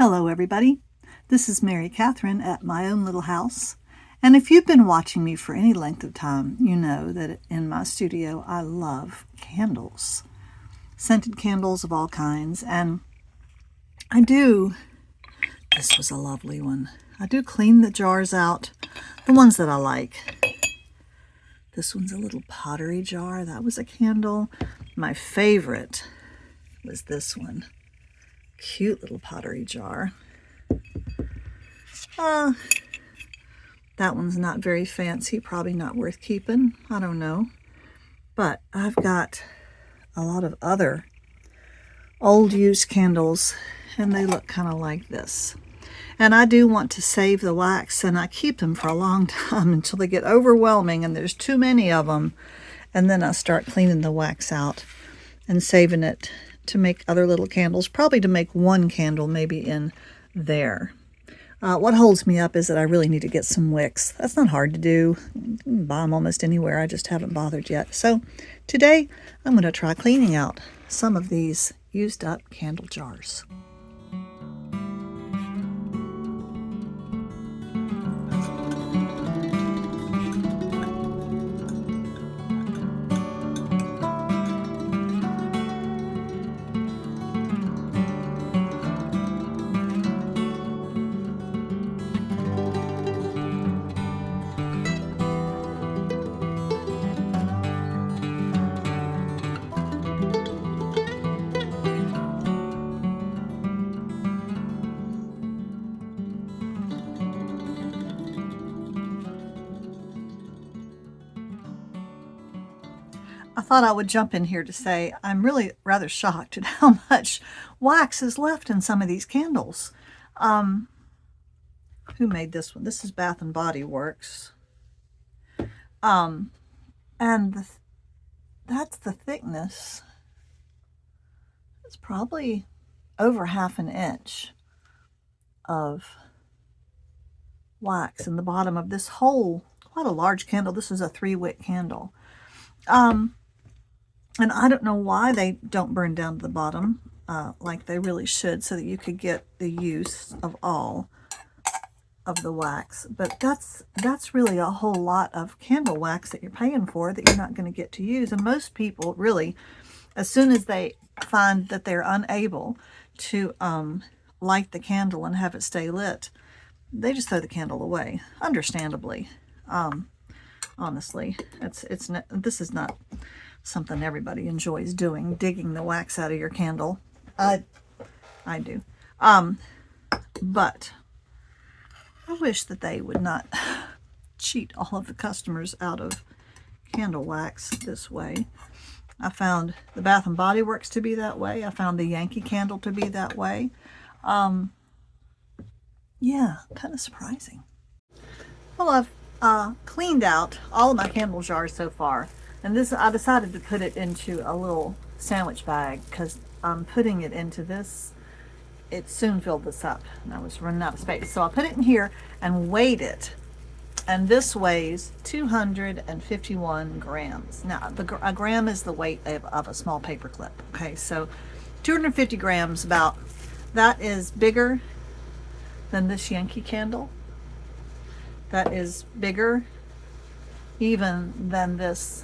Hello everybody, this is Mary Catherine at my own little house, and if you've been watching me for any length of time, you know that in my studio I love candles, scented candles of all kinds, and this was a lovely one, I do clean the jars out, the ones that I like. This one's a little pottery jar, that was a candle. My favorite was this one. Cute little pottery jar. That one's not very fancy, probably not worth keeping. I don't know. But I've got a lot of other old used candles, and they look kind of like this. And I do want to save the wax, and I keep them for a long time until they get overwhelming and there's too many of them. And then I start cleaning the wax out and saving it to make other little candles, probably to make one candle maybe in there. What holds me up is that I really need to get some wicks. That's not hard to do. You can buy them almost anywhere. I just haven't bothered yet. So today I'm going to try cleaning out some of these used up candle jars. I thought I would jump in here to say I'm really rather shocked at how much wax is left in some of these candles. Who made this one? This is Bath and Body Works. And that's the thickness. It's probably over 1/2 inch of wax in the bottom of this whole, quite a large candle. This is a 3-wick candle. And I don't know why they don't burn down to the bottom like they really should, so that you could get the use of all of the wax. But that's really a whole lot of candle wax that you're paying for that you're not going to get to use. And most people really, as soon as they find that they're unable to light the candle and have it stay lit, they just throw the candle away, understandably. Honestly, this is not something everybody enjoys doing, digging the wax out of your candle. I do. But I wish that they would not cheat all of the customers out of candle wax this way. I found the Bath and Body Works to be that way. I found the Yankee Candle to be that way. Yeah, kind of surprising. Well, I've cleaned out all of my candle jars so far. And this, I decided to put it into a little sandwich bag because I'm putting it into this. It soon filled this up and I was running out of space. So I put it in here and weighed it. And this weighs 251 grams. Now, a gram is the weight of a small paper clip. Okay, so 250 grams about. That is bigger than this Yankee candle. That is bigger even than this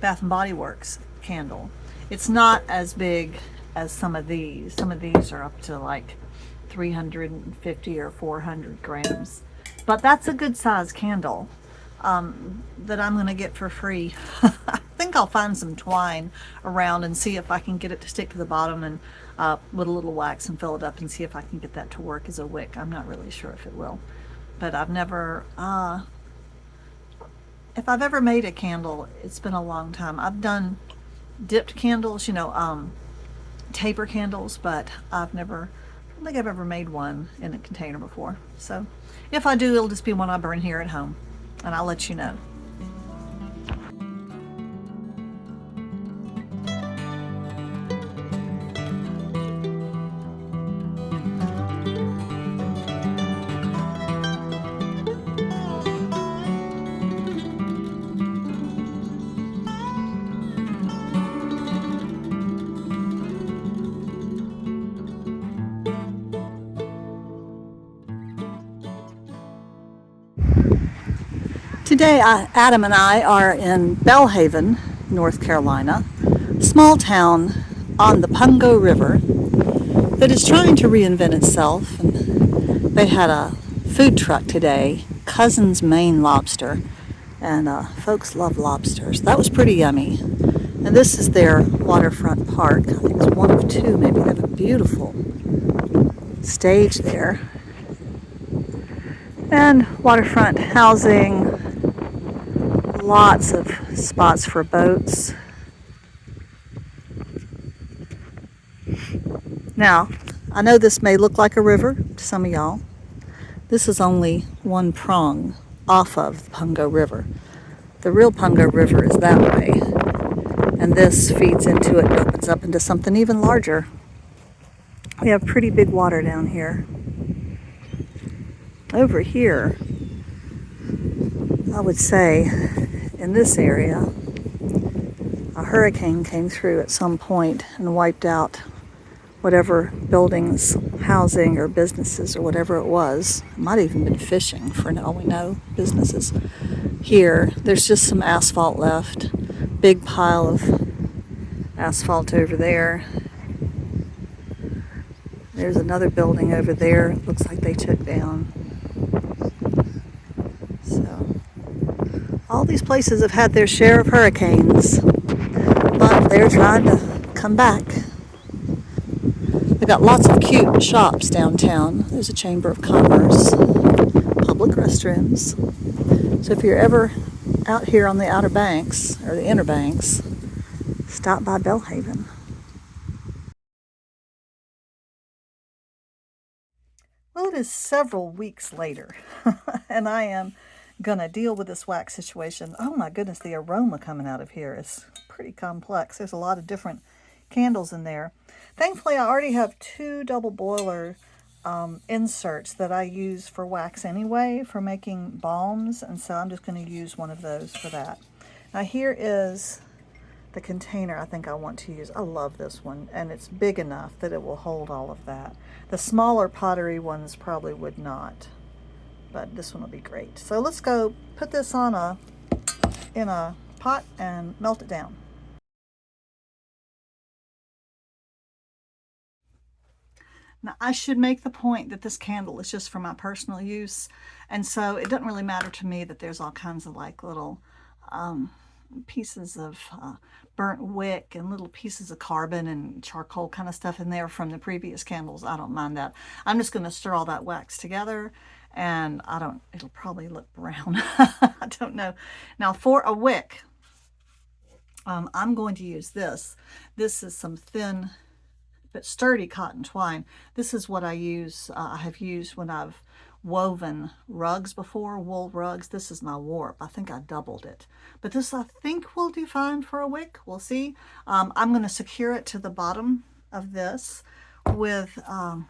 Bath and Body Works candle. It's not as big as some of these. Some of these are up to like 350 or 400 grams. But that's a good size candle that I'm going to get for free. I think I'll find some twine around and see if I can get it to stick to the bottom and with a little wax and fill it up and see if I can get that to work as a wick. I'm not really sure if it will. But I've never... if I've ever made a candle, it's been a long time. I've done dipped candles, you know, taper candles, but I don't think I've ever made one in a container before. So if I do, it'll just be one I burn here at home, and I'll let you know. Today, Adam and I are in Belhaven, North Carolina, a small town on the Pungo River that is trying to reinvent itself. And they had a food truck today, Cousin's Maine Lobster, and folks love lobsters. That was pretty yummy. And this is their waterfront park. I think it's one of two, maybe. They have a beautiful stage there. And waterfront housing, lots of spots for boats. Now, I know this may look like a river to some of y'all. This is only one prong off of the Pungo River. The real Pungo River is that way, and this feeds into it and opens up into something even larger. We have pretty big water down here. Over here, I would say, in this area, a hurricane came through at some point and wiped out whatever buildings, housing, or businesses, or whatever it was. It might have even been fishing, for all we know, businesses. Here, there's just some asphalt left. Big pile of asphalt over there. There's another building over there. Looks like they took down. So, all these places have had their share of hurricanes, but they're trying to come back. They've got lots of cute shops downtown. There's a Chamber of Commerce, public restrooms. So if you're ever out here on the Outer Banks, or the Inner Banks, stop by Belhaven. Well, it is several weeks later, and I am gonna deal with this wax situation. Oh my goodness, the aroma coming out of here is pretty complex. There's a lot of different candles in there. Thankfully, I already have two double boiler inserts that I use for wax anyway, for making balms, and so I'm just going to use one of those for that. Now here is the container I think I want to use. I love this one, and it's big enough that it will hold all of that. The smaller pottery ones probably would not, but this one will be great. So let's go put this on in a pot and melt it down. Now, I should make the point that this candle is just for my personal use, and so it doesn't really matter to me that there's all kinds of like little pieces of burnt wick and little pieces of carbon and charcoal kind of stuff in there from the previous candles. I don't mind that. I'm just going to stir all that wax together, and it'll probably look brown. I don't know. Now for a wick, I'm going to use this. This is some thin but sturdy cotton twine. This is what I have used when I've woven rugs before, wool rugs. This is my warp. I think I doubled it. But this I think will do fine for a wick. We'll see. I'm going to secure it to the bottom of this with, I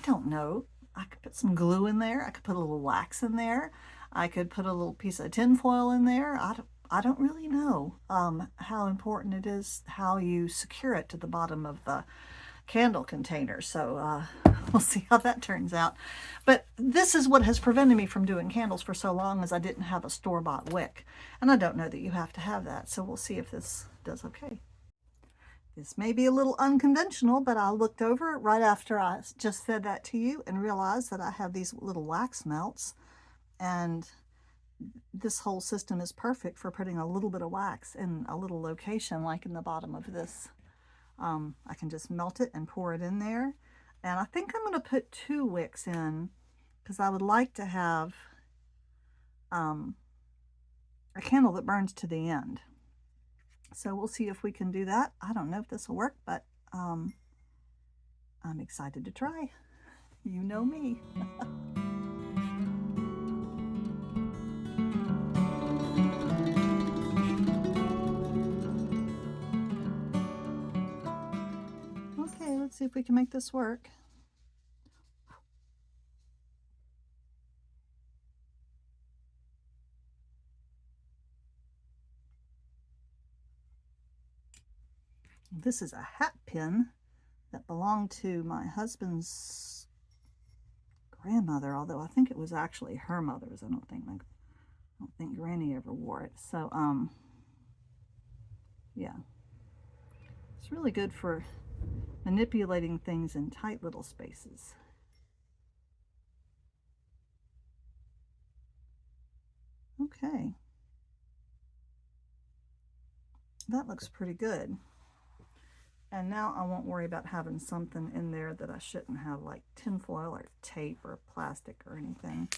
don't know, I could put some glue in there. I could put a little wax in there. I could put a little piece of tin foil in there. I don't really know how important it is how you secure it to the bottom of the candle container. So we'll see how that turns out. But this is what has prevented me from doing candles for so long, as I didn't have a store-bought wick. And I don't know that you have to have that. So we'll see if this does okay. This may be a little unconventional, but I looked over it right after I just said that to you and realized that I have these little wax melts, and this whole system is perfect for putting a little bit of wax in a little location, like in the bottom of this. I can just melt it and pour it in there. And I think I'm going to put 2 wicks in, because I would like to have a candle that burns to the end. So we'll see if we can do that. I don't know if this will work, but I'm excited to try. You know me. Okay, let's see if we can make this work. This is a hat pin that belonged to my husband's grandmother, although I think it was actually her mother's. I don't think I don't think Granny ever wore it. So, yeah. It's really good for manipulating things in tight little spaces. Okay. That looks pretty good. And now I won't worry about having something in there that I shouldn't have, like tinfoil or tape or plastic or anything.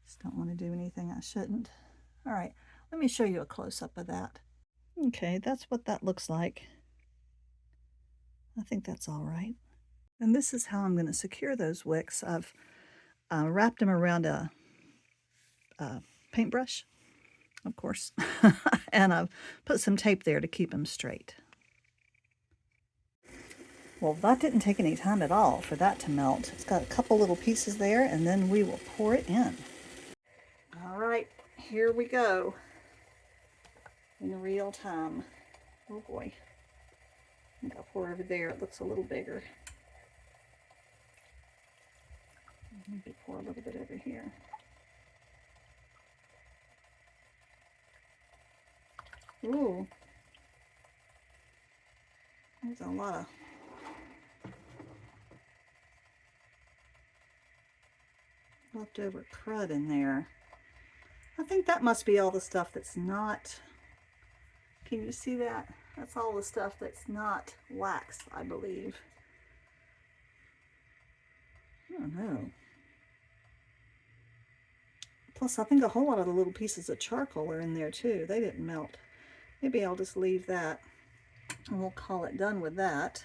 Just don't want to do anything I shouldn't. All right, let me show you a close-up of that. Okay, that's what that looks like. I think that's all right. And this is how I'm going to secure those wicks. I've wrapped them around a paintbrush, of course, and I've put some tape there to keep them straight. Well, that didn't take any time at all for that to melt. It's got a couple little pieces there, and then we will pour it in. All right, here we go. In real time. Oh boy. I think I'll pour over there. It looks a little bigger. Maybe pour a little bit over here. Ooh. There's a lot of leftover crud in there. I think that must be all the stuff that's not, can you see that? That's all the stuff that's not wax, I believe. I don't know. Plus, I think a whole lot of the little pieces of charcoal are in there too. They didn't melt. Maybe I'll just leave that and we'll call it done with that.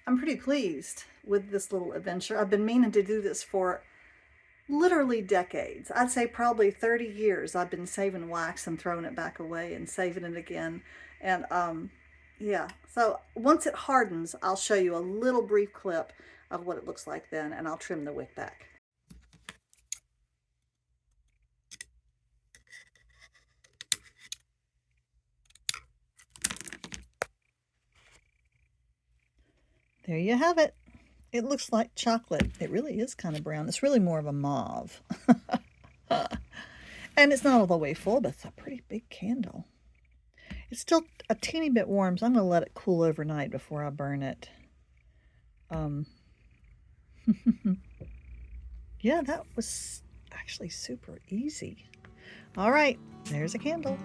I'm pretty pleased with this little adventure. I've been meaning to do this for literally decades. I'd say probably 30 years I've been saving wax and throwing it back away and saving it again. And yeah, so once it hardens, I'll show you a little brief clip of what it looks like then, and I'll trim the wick back. There you have it. It looks like chocolate. It really is kind of brown. It's really more of a mauve. And it's not all the way full, but it's a pretty big candle. It's still a teeny bit warm, so I'm going to let it cool overnight before I burn it. Yeah, that was actually super easy. All right, there's a candle.